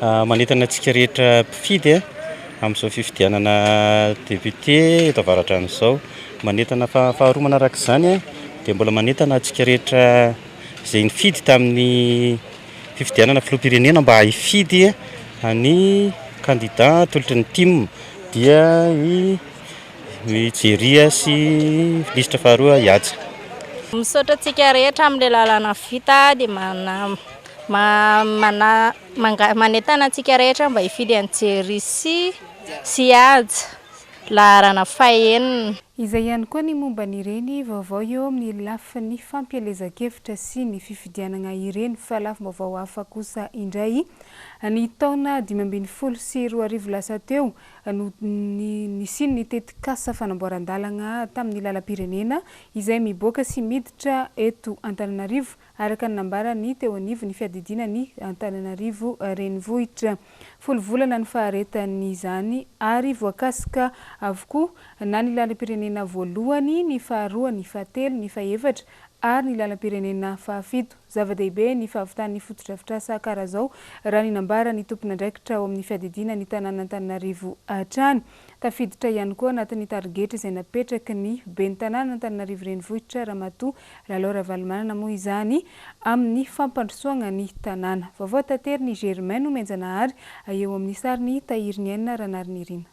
Manentana antsika rehetra mpifidy amin'izao fifidianana député eto Avaradrano izao. Manentana faharoa manaraka izany dia mbola manentana antsika rehetra izay nifidy tamin'ny fifidianana filoha-pirenena mba hifidy ny candidat tolotry ny team dia Jeria sy liste faharoa Yatsa. Misaotra antsika rehetra amin'ilay lalana vita dia manentana antsika rehetra mba hifidy an Jeria sy Yatsa laharana fahaenina. Izay ihany koa ny momba n'ireny vaovao eo amin'ny lafin'ny fampielezan-kevitra sy ny fifidianana ireny fa lafim-baovao hafa kosa indray. Ny taona 2012 lasa teo nisy ny tetikasa fanamboaran-dalana tamin'ny lalam-pirenena izay miboaka sy miditra eto Antananarivo araka ny nambarany teo anivo ny fiadidinany Antananarivo renivohitra. 10 volana ny faharetan'izany ary voakasika avokoa na ny lalam-pirenena voalohany, ny faharoa, ny fahatelo, ny fahaefatra ary ny lalam-pirenena fahafito. Zava-dehibe ny fahavitan'ny fotodrafitrasa karazao raha ny nambara ny tompon'andraikitra ao amin'ny fiadidina ny tanàna Antananarivo hatrany. Tafiditra ihany koa anatin'ny targetra izay napetraky ny ben'ny tanàna Antananarivo renivohitra Ramatoa Lalora Valomanana moa izany amin'ny fampandrosoana ny tanàna. Vaovao tanteriny Germain no menjanahary eo amin'ny sariny Tahiriny Enina Ranariny.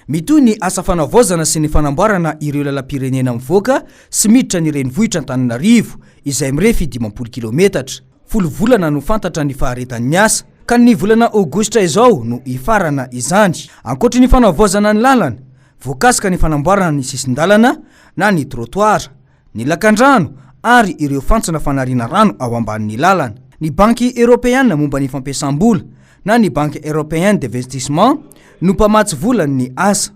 Mitoy ny asa fanavaozana sy ny fanamboarana ireo lalam-pirenena mivoaka sy miditra ny renivohitra Antananarivo izay mirefy 50 kilometatra. 10 volana no fantatra ny faharetan'ny asa ka ny volana Aogositra izao no ifarana izany. Ankoatra ny fanavaozana ny lalana, voakasika ny fanamboarana ny sisin-dalana na ny trottoir, ny lakan-drano ary ireo fantsona fanariana rano ao ambanin'ny lalana. Ny banky européenne momba ny fampiasam-bola na ny banque européenne d'investissement no mpamatsy volany ny asa.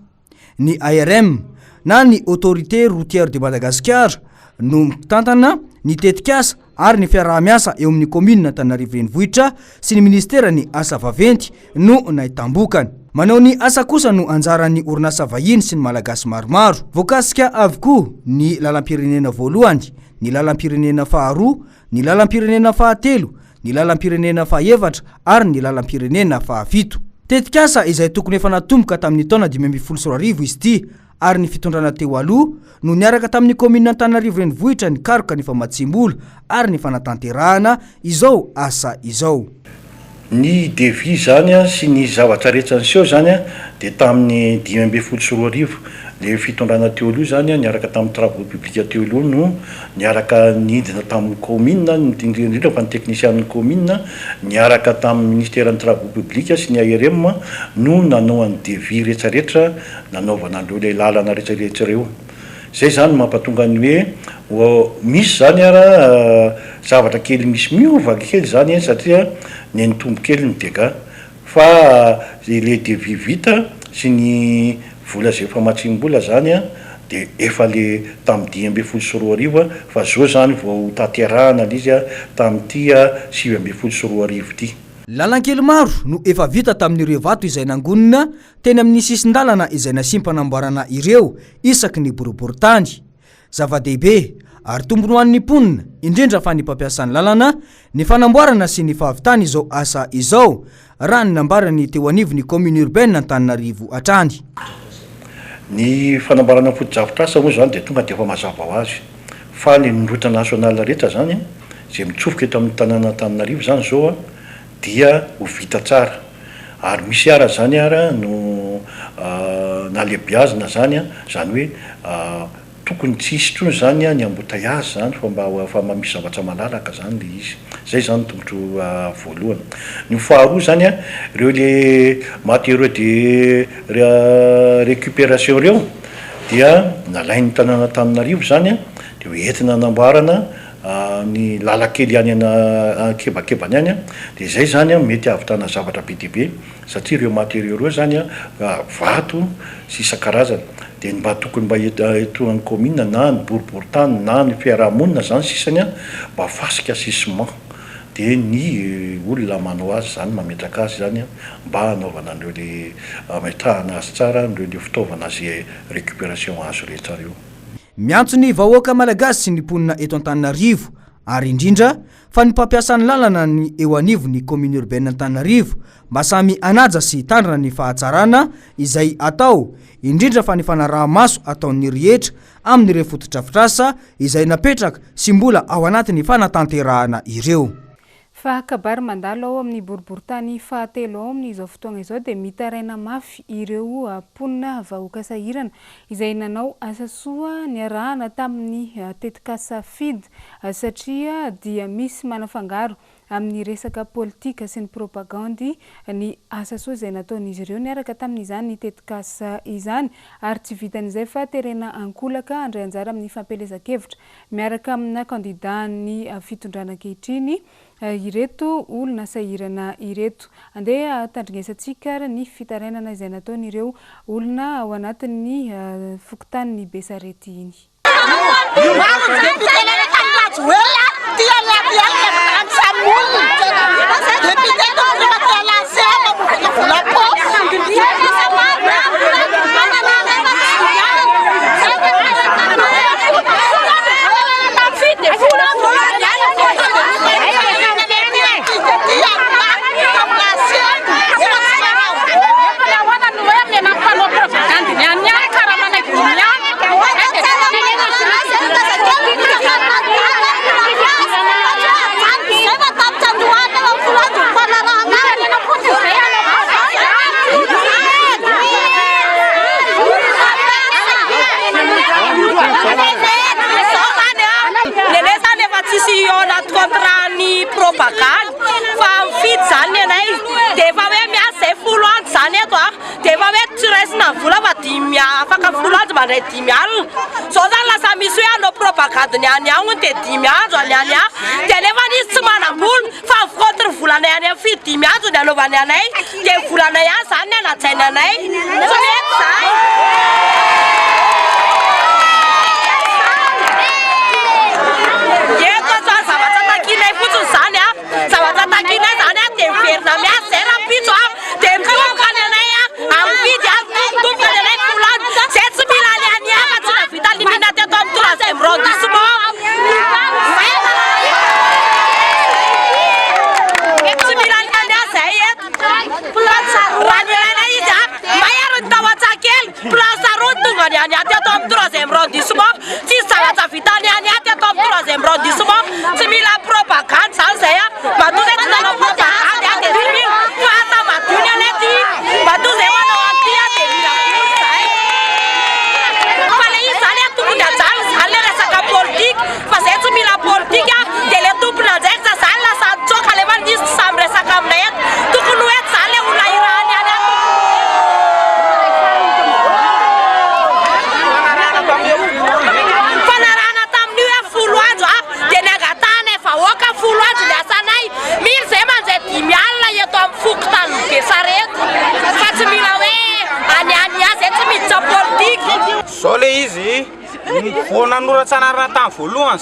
Ny ARM na ny autorité routière de Madagascar no mitantana ny tetikasa ary ny fiaraha-miasa eo amin'ny commune Antananarivo renivohitra sy ny ministera ny asa vaventy no nahitambokany. Manao ny asa kosa no anjaran'ny orinasa vahiny sy ny malagasy maromaro. Voakasika avokoa ny lalam-pirenena voalohany, ny lalam-pirenena faharoa, ny lalam-pirenena fahatelo, ny lalam-pirenena fahaefatra ary ny lalam-pirenena fahafito. Tetikasa izay tokony efa natomboka tamin'ny taona 2014 izy ity ary ny fitondrana teo aloha no niaraka tamin'ny commune Antananarivo renivohitra ny karoka ny famatsim-bola ary ny fanatanterahana izao asa izao. Ny devis zany sy ny zavatra rehetra niseho zany dia tamin'ny 2012 le fitondrana teo aloha zany niaraka tamin'ny travaux publics teo aloha no niaraka nidina tamin'ny commune indrindra fa ny technician'ny commune niaraka tamin'ny ministère ny travaux publics sy ny ARM no nanao any devis rehetrarehetra nanaovana andreo le lalana rehetrarehetra reo. Zay zany mampatonga ny hoe misy zany ara zavatra kely misy miova kely zany satria ny tombo kely ny dégâts fa le devis vita sy ny vola zay famatsim-bola zany dia efa le tamin'ny 2012 fa zao zany vao tanterahana izy tamin'ity 2012 ity. Lalan-kely maro no efa vita tamin'ireo vato izay nangonina teny amin'ny sisin-dalana izay nasimpanamboarana ireo isaky ny boriboritany. Zava-dehibe ary tombony ho an'ny mponina indrindra fa ny mpampiasan'ny lalana ny fanamboarana sy ny fahavitany izao asa izao raha ny nambarany teo anivony commune urbaine Antananarivo hatrany. Ny fanamboarana foto-drafitrasa moa zany dia tonga dia efa mazava ho azy fa ny route nationale rehetra zany zay mitsofoka eto amin'ny tanàna Antananarivo zany zao dia ho vita tsara ary misy ara zany ara no nalebiazina zany hoe tokony tsisy trony zany ny embouteillage zany fa mba misy zavatra malalaka zany le izy. Zay zany tongotro voalohany. Ny faharoa zany reo le matériaux de récupération reo dia nalain'ny tanàna Antananarivo zany dia ho entina anamboarana ny lalakely any kebakebany any dia zay zany mety ahavitana zavatra be dia be satria ireo matériaux reo zany vato sy isan-karazany dia mba tokony mba etoan'ny commune na ny boriboritany na ny fiarahamonina zany sisany mba fasika sisement dia ny olona manao azy zany mametraka azy zany mba hanaovana an'ireo le ametrahana azy tsara an'ireo le fitaovana zay récupération azo rehetra reo. Miantso ny vahoaka malagasy sy ny mponina eto Antananarivo ary indrindra fa ny mpampiasan'ny lalana ny eo anivony commune urbaine Antananarivo mba samy anaja sy tandrina ny fahatsarana izay atao indrindra fa ny fanaraha-maso ataon'ny rehetra amin'ireo foto-drafitrasa izay napetraka sy mbola ao anatin'ny fanatanterahana ireo. fa kabary mandalo ao amin'ny boriboritany fahatelo ao amin'izao fotoana izao dia mitaraina mafy ireo ponina vahoaka sahirana izay nanao asa soa niarahana tamin'ny tetikasa fidy satria dia misy manafangaro amin'ny resaka politika sy ny propagandy ny asa soa izay nataon'izy ireo niaraka tamin'izany ny tetikasa izany ary tsy vitan'izay fa terena ankolaka andray anjara amin'ny fampelezan-kevitra miaraka amina kandida ny fitondrana ankehitriny ireto olona sahirana ireto andeha tandringesantsika ny fitarainana izay nataon'ireo olona ao anatin'ny fokotanin'ny Besarety iny.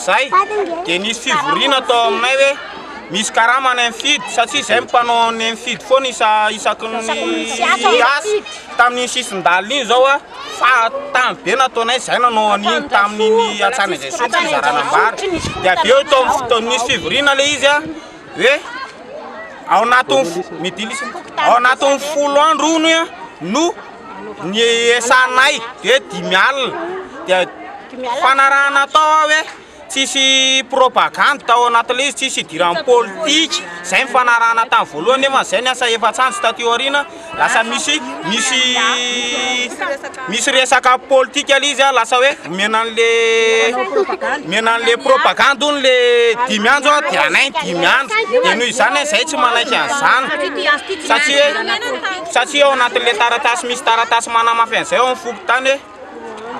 Zay dia nisy fivoriana atao aminay hoe misy karamana mifidy satria zay mpanao ny mifidy foana isaky ny asa tamin'ny sisin-dalina iny zao fa tamy be nataonay zay nanao an'iny tamin'ny atsana izay soa tsy zaranambara dia avy eo tao nisy fivoriana le izy hoe ao anatin'ny 10 andro ony no ny esanay dia 10 alina dia fanarahana tao hoe tsisy propagande tao anatin'ilay izy tsisy idiran'ny politika zay mifanarahana tamin'ny voalohany nefa zay ny asa efa-tsanjo taty aoriana lasa misy resaka politika le izy lasa hoe mena an'le propagande ony le 10 andro dia anay 10 andro dia noho izany zay tsy manaiky an'izany satria ao anatin'le taratasy misy taratasy manamafy an'izay ao am'fokotany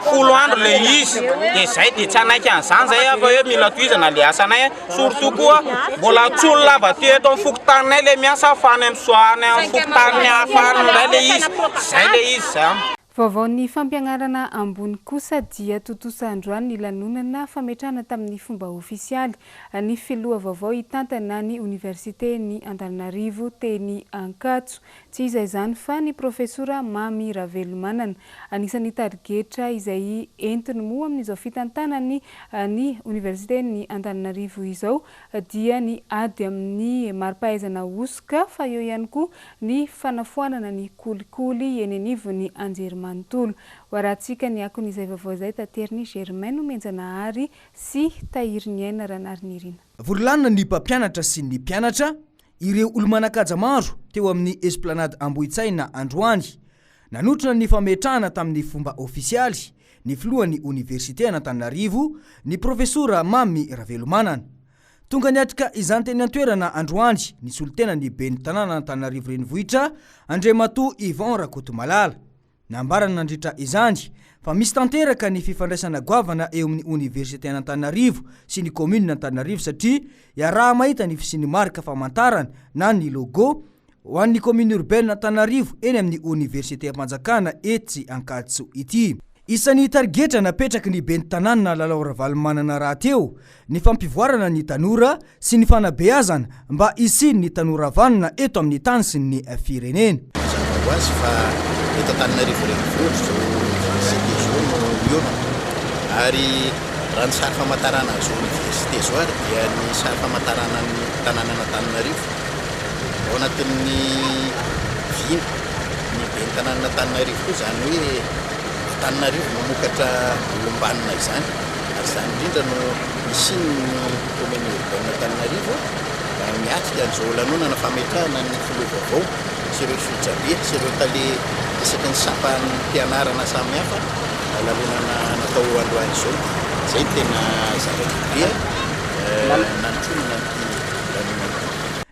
10 andro le izy dia zay dia tsy anaiky an'izany zay fa hoe mila tohizana le asanay surtout koa mbola tsy olona lava ty eto amin'ny fokotaninay le miasa afany amin'ny soany amin'ny fokotany afany ndray le izy zay le izy zay. Vaovao ny fampianarana ambony kosa dia totosa androany ny lanonana fametrahana tamin'ny fomba ofisialy ny filoha vaovao hitantana ny Université ny Antananarivo teny Ankatso tsy izay izany fa ny profesora Mamy Ravelomanana anisan'ny tarigetra izay entiny moa amin'izao fitantanany ny université ny Antananarivo izao dia ny ady amin'ny mari-pahaizana osoka fa eo ihany koa ny fanafoanana ny kolikoly eny anivon'ny anjerimanontolo. Hoarantsika ny akon'izay vaovao izay tateriny Germain Menjanahary sy Tahiriniaina Ranarinirina. Vorolanina ny mpampianatra sy ny mpianatra ireo olo-manakaja maro teo amin'ny esplanade Ambohitsaina androany nanotrona ny fametrahana tamin'ny fomba ofisialy ny filohan'ny université Antananarivo ny profesora Mamy Ravelomanana. Tonga niatrika izany teny an-toerana androany ny solitena ny ben'ny tanàna Antananarivo renivohitra Andriamatoa Yvon Rakotomalala. Nambarana nandritra izany fa misy tanteraka ny fifandraisana goavana eo amin'ny université Antananarivo sy ny commune Antananarivo satria iaraha mahita ny fisiany marika famantarana na ny logo ho an'ny commune urbaine Antananarivo eny amin'ny université Mpanjakana etsy Ankatso ity. Isan'ny tarigetra napetraky ny ben'ny tanàna Lalao Ravalomanana raha teo ny fampivoarana ny tanora sy ny fanabeazana mba isiny ny tanora vanona eto amin'ny tany sy ny firenena. Eto Antananarivo renivohitra université zao no miona ary raha ny sary famantarana zao université zao ary dia ny sary famantarana ny tanàna Antananarivo ao anatin'ny vina ny ben'ny tanàna Antananarivo koa zany hoe Antananarivo mamokatra olombanina izany ary izany indrindra no isin'ny commune urbaine Antananarivo miatrika an'izao lanonana fametrahana ny filoha vaovao sy ireo fitrabe sy ireo tale isaky ny sampany mpianarana samihafa lalonana natao androany izao izay tena zava-dehibe nanotronana lanonana.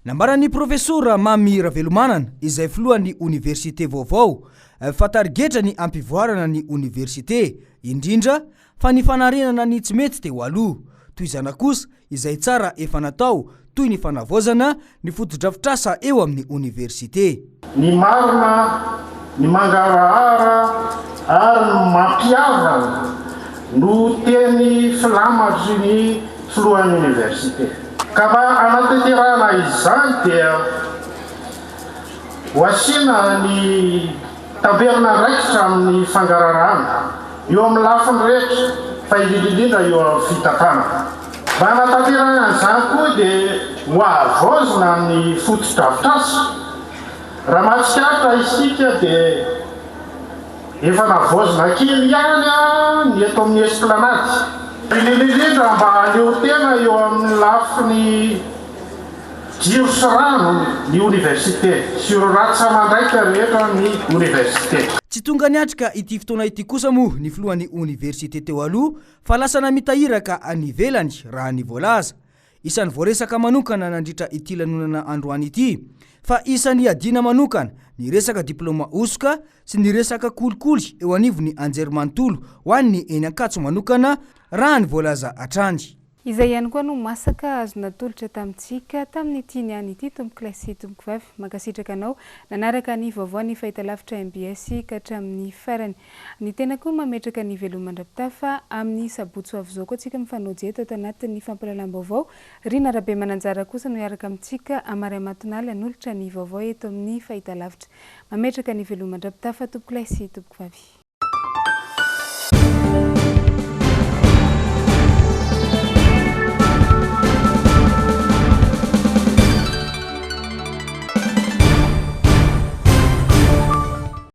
Nambaran'ny profesora Mamy Ravelomanana izay filohan'ny université vaovao fa tarigetra ny ampivoarana ny université indrindra fa ny fanarenana ny tsy mety teo aloha toy izany kosa izay tsara efa natao toy ny fanavozana ny fotodrafitrasa eo amin'ny université. Ny marina, ny mangarahara ary ny mampiavana no teny filamatry ny filohan'ny université. Ka mba anatanterahana izany dia ho asiana ny taberna raikitra amin'ny fangarahana eo amin'ny lafiny rehetra fa indrindrindrindra eo amin'ny fitantanana. Mba anatanterahana izany koa dia ho avozona ny fotodrafitrasa. Raha mahatsikaritra isika dia efa navozona kely ihany ny eto amin'ny esplanade. Indrindrindrindra mba aleo tena eo amin'ny lafiny jiro sy rano ny université sy ireo ratsy mandraika rehetra ny université. Tsy tonga niatrika ity fotoana ity kosa moa ny filohan'ny université teo aloha fa lasa namitahiraka anivelany raha ny voalaza. Isan'ny voaresaka manokana nandritra ity lanonana androany ity fa isan'ny adina manokana ny resaka diplôma osoka sy ny resaka kolikoly eo anivon'ny anjerimanontolo ho an'ny eny Ankatso manokana raha ny voalaza hatrany. Izay ihany koa no masaka azo natolotra tamintsika tamin'ity niany ity tompoko klasy tompoko vavy makasitraka anao nanaraka ny vaovao ny fahitalavitra MBS ka hatramin'ny farany. Ny tena koa mametraka ny velomandrapitafa amin'ny sabotsy avy zao koa tsika mifanojo eto tanatin'ny fampalalam-baovao. Rina Rabe Mananjara kosa no miaraka amintsika Amaria Matonala nolotra ny vaovao eto amin'ny fahitalavitra. Mametraka ny velomandrapitafa tompoko klasy tompoko vavy.